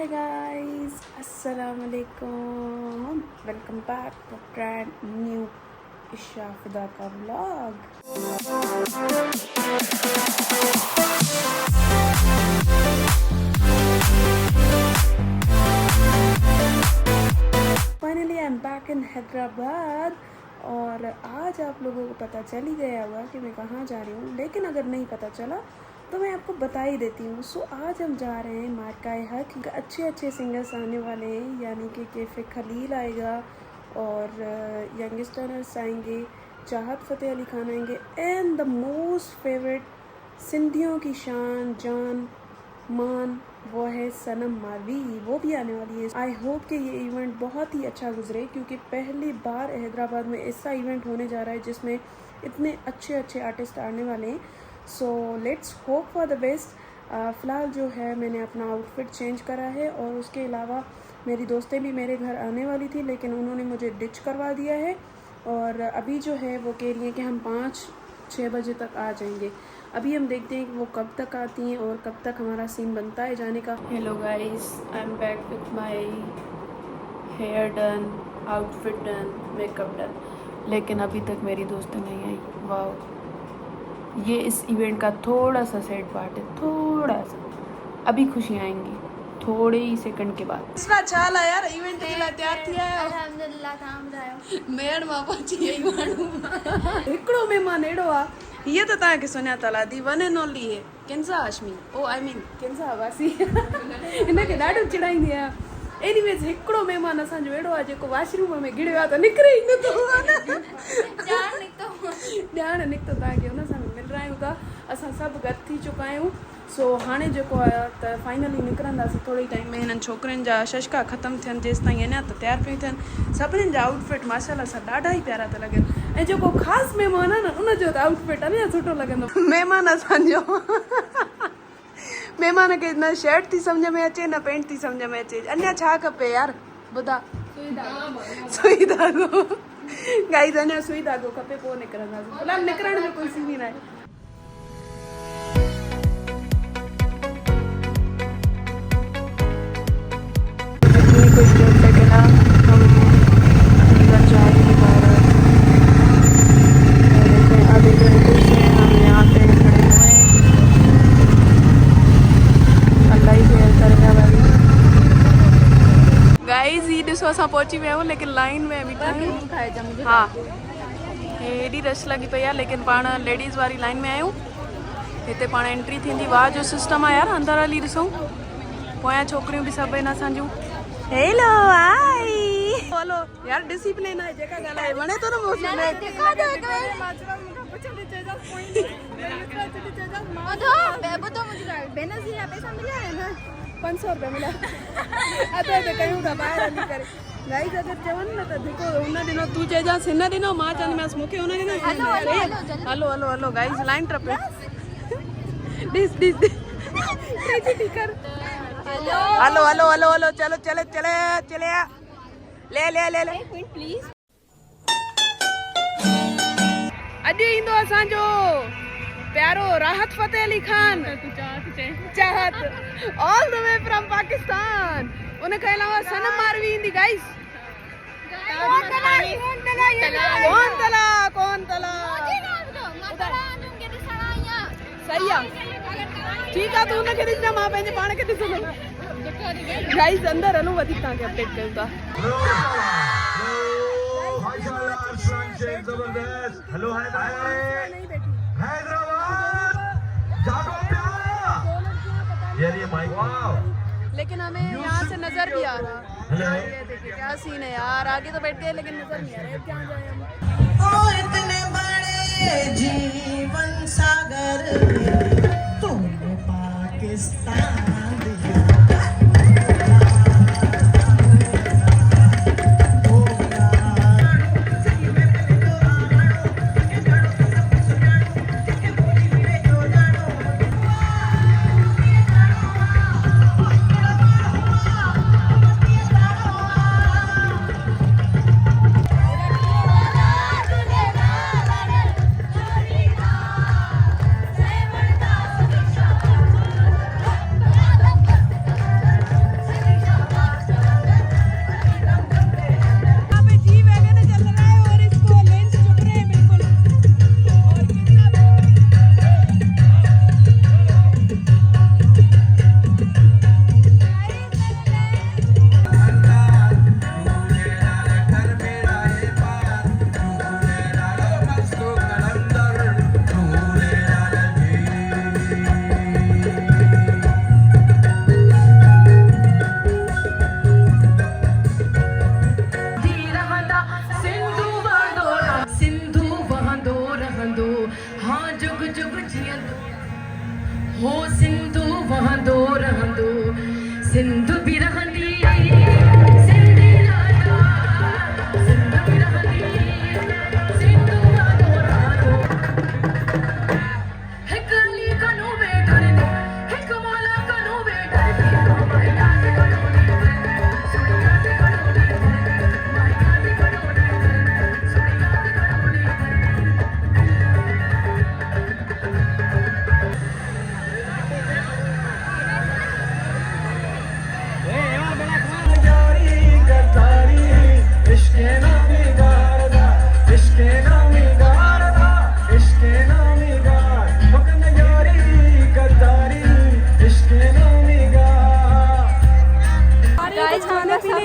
Hi guys, Assalamualaikum. Welcome back to brand new Isha Fida ka vlog. Finally I'm back in Hyderabad और आज आप लोगों को पता चल ही गया होगा कि मैं कहाँ जा रही हूँ, लेकिन अगर नहीं पता चला तो मैं आपको बता ही देती हूँ। सो आज हम जा रहे हैं मार्काए हक। अच्छे सिंगर्स आने वाले हैं, यानी कि कैफ़े खलील आएगा और यंगस्टर्स आएंगे, चाहत फ़तेह अली खान आएंगे एंड द मोस्ट फेवरेट सिंधियों की शान जान मान वो है सनम मावी, वो भी आने वाली है। आई होप कि ये इवेंट बहुत ही अच्छा गुजरे, क्योंकि पहली बार हैदराबाद में ऐसा इवेंट होने जा रहा है जिसमें इतने अच्छे आर्टिस्ट आने वाले हैं। So let's hope for the best. फ़िलहाल जो है मैंने अपना आउटफिट चेंज करा है और उसके अलावा मेरी दोस्तें भी मेरे घर आने वाली थी, लेकिन उन्होंने मुझे डिच करवा दिया है और अभी जो है वो कह रही है कि हम 5-6 बजे तक आ जाएंगे। अभी हम देखते हैं कि वो कब तक आती हैं और कब तक हमारा सीन बनता है जाने का। Hello guys, I am back with my hair done, outfit done, makeup done, लेकिन अभी तक मेरी दोस्तें नहीं आई। वाह, ये इस इवेंट का थोड़ा सा सैड पार्ट है, थोड़ा सा। अभी खुशी आएंगी थोड़े ही सेकंड के बाद। इसका छाला यार इवेंट के लिए तैयार थी है। अल्हम्दुलिल्लाह काम जायो मेड़ मां पहुंची है माण्हू हिकड़ो मेहमान एड़ो आ, ये तो तव्हां खे सुञातल आहे, दी वन एंड ओनली है कंसा हाशमी, ओ आई मीन कंसा वासी। हिनखे ॾाढो चिड़ाईंदी आहियां। एनीवेज हिकिड़ो महिमान असांजो अहिड़ो आहे जेको वॉशरूम में गिड़ियो आहे त निकिरे ई नथो। ॼाण निकितो तव्हांखे हुन सां मिल रहा आहियूं था। असां सभु गॾु थी चुका आहियूं। सो हाणे जेको आहे त फाइनली निकिरंदासीं थोरे टाइम में। हिननि छोकिरियुनि जा शशका ख़तमु थियनि जेसि ताईं अञा त तयारु पियूं थियनि। सभिनीनि जा आउटफिट माशाल्लाह सां ॾाढा ई प्यारा था लॻनि, ऐं जेको ख़ासि महिमान आहे न उनजो त आउटफिट अञा सुठो लॻंदो। महिमान असांजो महिमान खे न शर्ट थी सम्झ में अचे न पैंट थी सम्झ में अचे, अञा छा खपे यार ॿुधा। सुई धागो गाइस, अञा सुई धागो खपे, पोइ निकिरंदासीं। फ़िलहाल निकिरण जो कोई सीन ई न आहे। कुछ देर तक ना हम अंदर जाएंगे बाहर। आधे घंटे से हम यहाँ पे खड़े हुए हैं। अल्लाह ही खैर करेगा भाई। गाइस ये ॾिसो असां पहुची विया आहियूं, लेकिन लाइन में बीठा आहियूं। हाँ, हेॾी रश लॻी पई आहे, लेकिन पाण लेडीज़ वारी लाइन में आहियूं। हिते पाण एंट्री थींदी, वाह जो सिस्टम आहे यार। अंदरि हली ॾिसूं, पोयां छोकिरियूं बि सभु आहिनि असांजूं। हेलो आई हलो यार, डिसिप्लिन आहे जेका ॻाल्हि आहे वणे थो न मौसम में। ₹500 मिला अधु कयूं था ॿाहिरि हली करे। गाइस अगरि चवनि न त जेको हुन ॾिनो तूं चइजांसि हिन ॾिनो, मां चवंदीमांसि मूंखे हुन ॾिनो। Hello hello hello guys, line टपे ॾिस कर। हेलो हेलो हेलो हेलो, चलो चले चले चले ले ले ले ले प्लीज। अॼु ईंदो असांजो प्यारो राहत फ़तेह अली खान, चाहत all the way from Pakistan. उनखे अलावा सनम मारवी ईंदी। गाइस कौन तला सही आहे, ठीकु आहे, तूं हुनखे ॾिसजां, मां पंहिंजे पाण खे ॾिसंदमि। गाइस अंदरि हलो, वधीक तव्हांखे अपडेट कयूं था। लेकिन हमें यहाँ से नजर भी आ रहा है। देखिए क्या सीन है यार, आगे तो बैठ गए लेकिन नजर नहीं आ रहा है। क्या जाए हम? ओ इतने बड़े जीवन सागर में तुम पाकिस्तान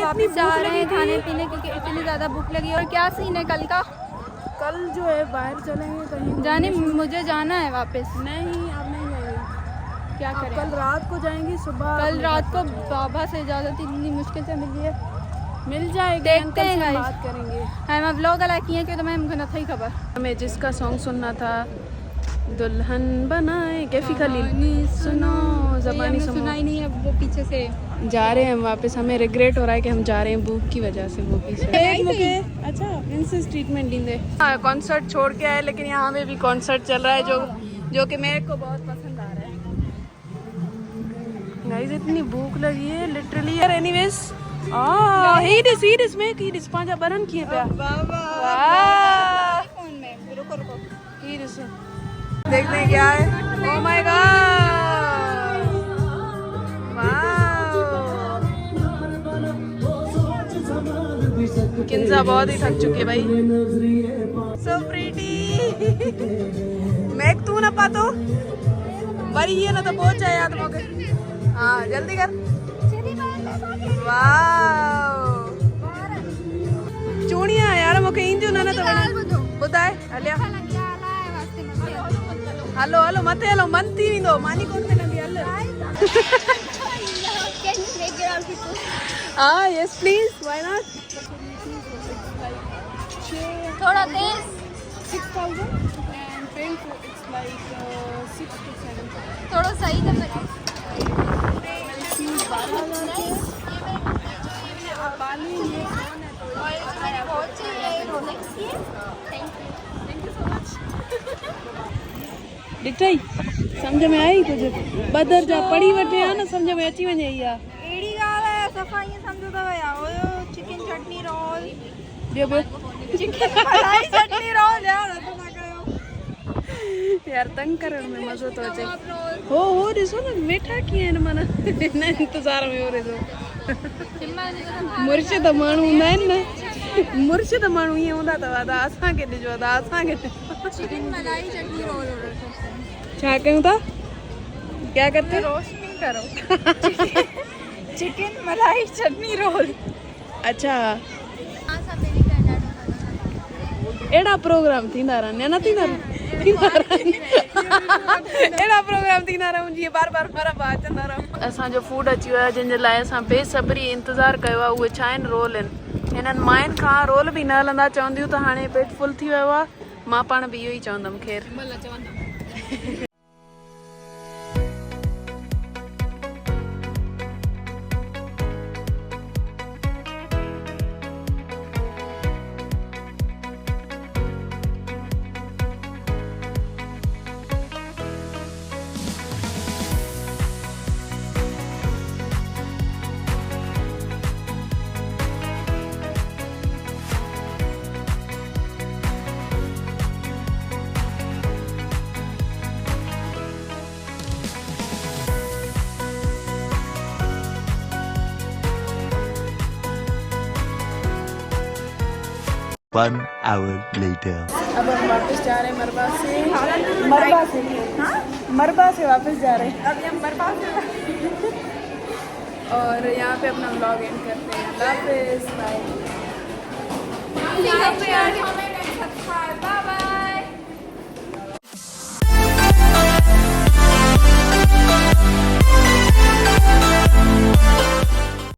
वापस जा रहे हैं खाने पीने क्योंकि इतनी ज़्यादा भूख लगी। और क्या सीन है कल का? कल जो है बाहर चलेंगे कहीं जाने मुझे जाना है वापस। नहीं, अब नहीं जाएंगे। क्या अब करें? कल रात को जाएंगे। सुबह कल रात को बाबा से इजाज़त इतनी मुश्किल से मिली है। मिल जाएगी। देखते हैं guys। बात करेंगे। मैं व्लॉग अला किए कि तो मैं मुझे नहीं खबर। हमें जिसका सॉन्ग सुनना था, दुल्हन बनाए कैफी खलील, सुनो ज़बानी सुना ही नहीं है। वो पीछे से जा रहे हैं हम वापस। हमें रिग्रेट हो रहा है कि हम जा रहे हैं भूख की वजह से। वो पीछे अच्छा प्रिंसेस ट्रीटमेंट देंगे। हाँ, कॉन्सर्ट छोड़ के आए, लेकिन यहाँ पे भी कॉन्सर्ट चल रहा है जो कि मेरे को बहुत पसंद आ रहा है। गाइस इतनी भूख लगी है लिटरली यार। एनीवेज हीरिस में हीरिस पांचा बरन किए पे फोन में रुको हीरिस देखते हैं क्या है। ओह माय गॉड, किंजा बहुत ही थक चुकी है भाई। सो प्रीटी मैक तू ना पातो बड़ी ये ना तो बहुत जाए याद मौके। हाँ जल्दी कर। वाह चूड़ियां यार मौके इंजू ना तो बड़ा बुधाए हलिया। हलो हलो मत हलो मन थी विंदो मानी कोन में नंदी हल। हाँ यस प्लीज व्हाई नॉट। थोड़ा तेज 6,000 and paying for it's like 6 to 7,000। थोड़ा सही कर लगे। बाली ये कौन है तो मैंने बहुत चाहिए रोलेक्स की। Thank you so much. दिखाई समझ में आई कुछ बदर जा पड़ी वठे आ ना समझ में अची वने या एड़ी गाल है सफाई समझो तो या ओ चिकन चटनी रोल बियो चिकन मलाई चटनी रोल यार तो ना कयो यार तंग करण में मजो तो अचे। हो ॾिसो न वेठा कीअं आहिनि माना हिन इंतज़ार में हो ॾिसो। मुर्शिद माण्हू हूंदा आहिनि न, मुर्शिद माण्हू ईअं हूंदा अथव त असांखे ॾिजो त असांखे चिकन मलाई चटनी रोल ऑर्डर करते हैं। छा कयूं था? क्या करते? रोस्ट नहीं करो। चिकन मलाई चटनी रोल। अच्छा एड़ा प्रोग्राम थींदा रहनि न थींदा एड़ा प्रोग्राम थींदा रहनि जीअं बार बार मारा भाउ अचंदा रहनि। असांजो फूड अची वियो आहे जंहिंजे लाइ असां बेसब्री इंतज़ारु कयो आहे। उहे छा आहिनि? रोल आहिनि। हिननि माइनि खां रोल बि न हलंदा चवंदियूं त हाणे पेट फुल थी वियो आहे। मां पाण बि इहो ई चवंदमि। ख़ैर One hour later. अब हम वापस जा रहे हैं मरबा से मरबा से वापस जा रहे हैं। अभी हम बर्बाद और यहाँ पे अपना व्लॉग एंड करते हैं। अल्लाह हाफिज़ बाय। बाय।